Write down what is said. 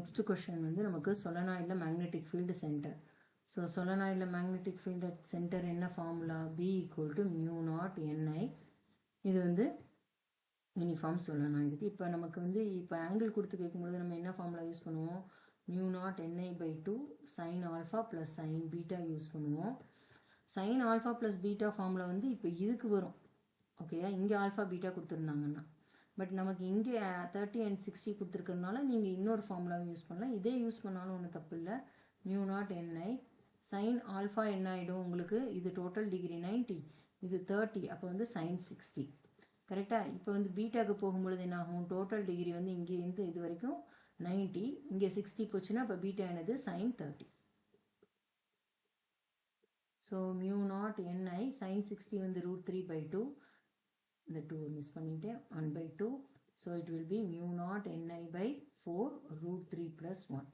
Next question வந்து நமக்கு சொலனாய்டில் மேக்னெட்டிக் ஃபீல்டு சென்டர். ஸோ சொலனாய்டில் மேக்னெட்டிக் ஃபீல்டு சென்டர் என்ன ஃபார்முலா? B = μ0 Ni. இது வந்து யூனிஃபார்ம் சொலனாய்டுக்கு. இப்போ நமக்கு வந்து இப்போ ஆங்கிள் கொடுத்து கேட்கும்போது நம்ம என்ன ஃபார்முலா யூஸ் பண்ணுவோம்? μ0Ni/2 sin α + sin β யூஸ் பண்ணுவோம். sin α + β ஃபார்முலா வந்து இப்போ இதுக்கு வரும். ஓகேயா, இங்கே ஆல்ஃபா பீட்டா கொடுத்துருந்தாங்கன்னா. பட் நமக்கு இங்கே 30 and 60 கொடுத்துருக்கறதுனால நீங்கள் இன்னொரு ஃபார்முலாவை யூஸ் பண்ணலாம். இதே யூஸ் பண்ணாலும் ஒன்றும் தப்பு இல்லை. μ0Ni sin ஆல்ஃபா என்ன ஆகிடும் உங்களுக்கு? இது டோட்டல் டிகிரி 90, இது 30, அப்போ வந்து sin 60. கரெக்டாக? இப்போ வந்து பீட்டாக்கு போகும்பொழுது என்ன ஆகும்? டோட்டல் டிகிரி வந்து இங்கேருந்து இது வரைக்கும் 90, இங்கே 60 போச்சுன்னா அப்போ பீட்டா என்னது? sin 30. ஸோ μ0Ni sin 60 வந்து √3/2. இந்த 2 மிஸ் பண்ணிட்டேன். 1/2. So it will be μ0Ni/4 √3 + 1.